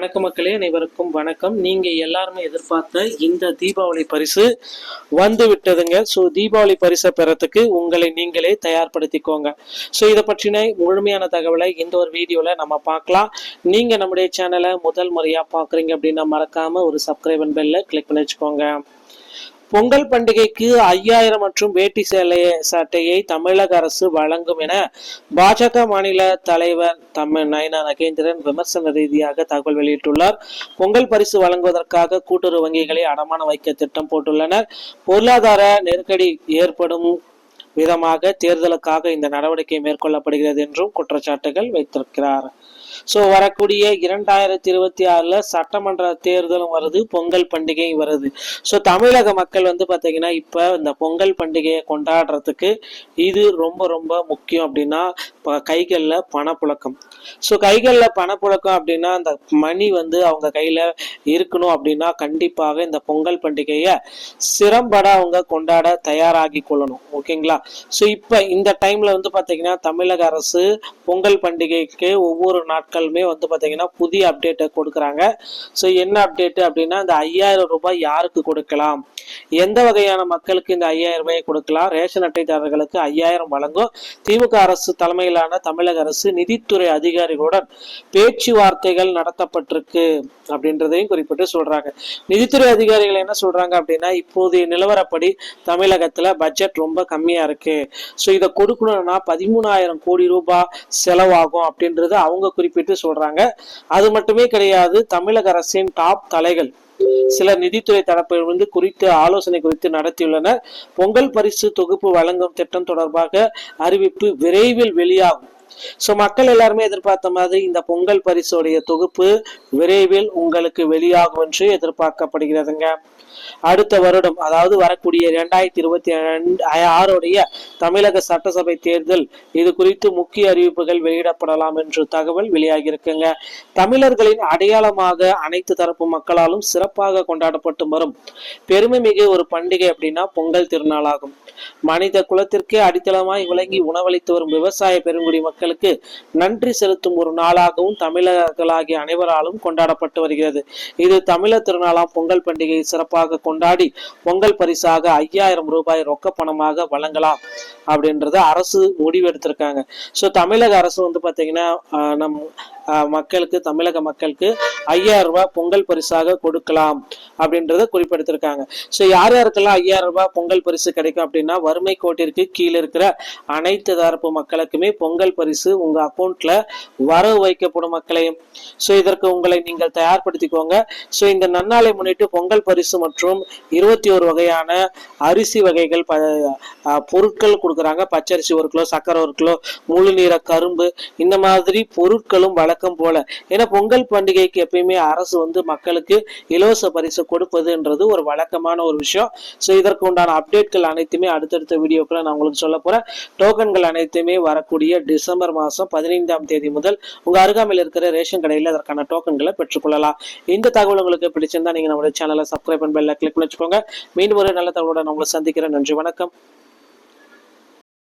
வணக்கம் மக்களே, அனைவருக்கும் வணக்கம். நீங்க எல்லாருமே எதிர்பார்த்த இந்த தீபாவளி பரிசு வந்து விட்டதுங்க. ஸோ தீபாவளி பரிசை பெறத்துக்கு உங்களை நீங்களே தயார்படுத்திக்கோங்க. ஸோ இதை பற்றின முழுமையான தகவலை இந்த ஒரு வீடியோவில் நம்ம பார்க்கலாம். நீங்க நம்முடைய சேனலை முதல் முறையா பார்க்குறீங்க அப்படின்னா மறக்காம ஒரு சப்ஸ்கிரைப் பெல்ல கிளிக் பண்ணி வச்சுக்கோங்க. பொங்கல் பண்டிகைக்கு 5000 மற்றும் வேட்டி சட்டையை தமிழக அரசு வழங்கும் என பாஜக மாநில தலைவர் நயனா நகேந்திரன் விமர்சன ரீதியாக தகவல் வெளியிட்டுள்ளார். பொங்கல் பரிசு வழங்குவதற்காக கூட்டுறவு வங்கிகளை அடமானம் வைக்க திட்டம் போட்டுள்ளனர். பொருளாதார நெருக்கடி ஏற்படும் விதமாக தேர்தலுக்காக இந்த நடவடிக்கை மேற்கொள்ளப்படுகிறது என்றும் குற்றச்சாட்டுகள் வைத்திருக்கிறார். ஸோ வரக்கூடிய 2026 சட்டமன்ற தேர்தலும் வருது, பொங்கல் பண்டிகை வருது. ஸோ தமிழக மக்கள் பார்த்தீங்கன்னா இப்போ இந்த பொங்கல் பண்டிகையை கொண்டாடுறதுக்கு இது ரொம்ப ரொம்ப முக்கியம். அப்படின்னா கைகளில் பணப்புழக்கம். ஸோ கைகளில் பணப்புழக்கம் அப்படின்னா அந்த மணி அவங்க கையில் இருக்கணும். அப்படின்னா கண்டிப்பாக இந்த பொங்கல் பண்டிகையை சிறம்பட அவங்க கொண்டாட தயாராகி கொள்ளணும். ஓகேங்களா? ஸோ இப்போ இந்த டைம்ல பார்த்தீங்கன்னா தமிழக அரசு பொங்கல் பண்டிகைக்கு ஒவ்வொரு நாட்களுமே பார்த்தீங்கன்னா புதிய அப்டேட்டை கொடுக்குறாங்க. ஸோ என்ன அப்டேட் அப்படின்னா இந்த 5000 ரூபாய் யாருக்கு கொடுக்கலாம், எந்த வகையான மக்களுக்கு இந்த 5000 ரூபாயை கொடுக்கலாம், ரேஷன் அட்டைதாரர்களுக்கு 5000 வழங்கும். திமுக அரசு தலைமையிலான தமிழக அரசு நிதித்துறை அதிகாரிகளுடன் பேச்சுவார்த்தைகள் நடத்தப்பட்டிருக்கு அப்படின்றதையும் குறிப்பிட்டு சொல்றாங்க. நிதித்துறை அதிகாரிகள் என்ன சொல்றாங்க அப்படின்னா இப்போதைய நிலவரப்படி தமிழகத்துல பட்ஜெட் ரொம்ப கம்மியா இருக்கு. ஸோ இதை கொடுக்கணும்னா 13,000 கோடி ரூபாய் செலவாகும் அப்படின்றது அவங்க குறிப்பிட்டு சொல்றாங்க. அது மட்டுமே கிடையாது, தமிழக அரசின் டாப் தலைகள் சில நிதித்துறை தரப்பிலிருந்து குறித்து ஆலோசனை குறித்து நடத்தியுள்ளனர். பொங்கல் பரிசு தொகுப்பு வழங்கும் திட்டம் தொடர்பாக அறிவிப்பு விரைவில் வெளியாகும். ஸோ மக்கள் எல்லாருமே எதிர்பார்த்த மாதிரி இந்த பொங்கல் பரிசுடைய தொகுப்பு விரைவில் உங்களுக்கு வெளியாகும் என்று எதிர்பார்க்கப்படுகிறதுங்க. அடுத்த வருடம், அதாவது வரக்கூடிய 2026 தமிழக சட்டசபை தேர்தல் இது குறித்து முக்கிய அறிவிப்புகள் வெளியிடப்படலாம் என்று தகவல் வெளியாகி இருக்குங்க. தமிழர்களின் அடையாளமாக அனைத்து தரப்பு மக்களாலும் சிறப்பாக கொண்டாடப்பட்டு வரும் பெருமை மிகு ஒரு பண்டிகை அப்படின்னா பொங்கல் திருநாளாகும். மனித குலத்திற்கே அடித்தளமாய் விளங்கி உணவளித்து வரும் விவசாய பெருங்குடி மக்களுக்கு நன்றி செலுத்தும் ஒரு நாளாகவும் தமிழர்களாகிய அனைவராலும் கொண்டாடப்பட்டு வருகிறது. இது தமிழர் திருநாளாம் பொங்கல் பண்டிகையை சிறப்பாக கொண்டாடி பொங்கல் பரிசாக 5000 ரூபாய் ரொக்க பணமாக வழங்கலாம் அப்படின்றத அரசு முடிவெடுத்திருக்காங்க. ஸோ தமிழக அரசு பார்த்தீங்கன்னா மக்களுக்கு தமிழக மக்களுக்கு 5000 ரூபாய் பொங்கல் பரிசாக கொடுக்கலாம் அப்படின்றத குறிப்பிட்டிருக்காங்க. ஸோ யார் யாருக்கெல்லாம் 5000 ரூபாய் பொங்கல் பரிசு கிடைக்கும் அப்படின்னா வறுமை கோட்டிற்கு கீழே இருக்கிற அனைத்து தரப்பு மக்களுக்குமே பொங்கல் பரிசு உங்க அக்கௌண்ட்ல வரவு வைக்கப்படும் மக்களையும். ஸோ இதற்கு உங்களை நீங்கள் தயார்படுத்திக்கோங்க. ஸோ இந்த நன்னாளை முன்னிட்டு பொங்கல் பரிசு மற்றும் 21 வகையான அரிசி வகைகள் பொருட்கள் கொடுக்குறாங்க. பச்சரிசி 1 கிலோ, சக்கரை 1 கிலோ, முழு நீர கரும்பு, இந்த மாதிரி பொருட்களும் வழக்கம் போல. ஏன்னா பொங்கல் பண்டிகைக்கு எப்பயுமே அரசு மக்களுக்கு இலவச பரிசு கொடுப்பதுன்றது ஒரு வழக்கமான ஒரு விஷயம். ஸோ இதற்கு உண்டான அப்டேட்கள் அனைத்துமே அடுத்தடுத்த வீடியோக்களை நான் உங்களுக்கு சொல்ல போறேன். டோக்கன்கள் அனைத்துமே வரக்கூடிய டிசம்பர் மாதம் 15ஆம் தேதி முதல் உங்க அருகாமையில் இருக்கிற ரேஷன் கடையில் அதற்கான டோக்கன்களை பெற்றுக்கொள்ளலாம். இந்த தகவல் உங்களுக்கு பிடிச்சிருந்தா நீங்க நம்மளுடைய சேனலை சப்ஸ்கிரைப் பண்ணி பெல்ல கிளிக் பண்ணி வச்சுக்கோங்க. மீண்டும் ஒரு நல்ல தகவலோட நான் உங்களை சந்திக்கிறேன். நன்றி, வணக்கம்.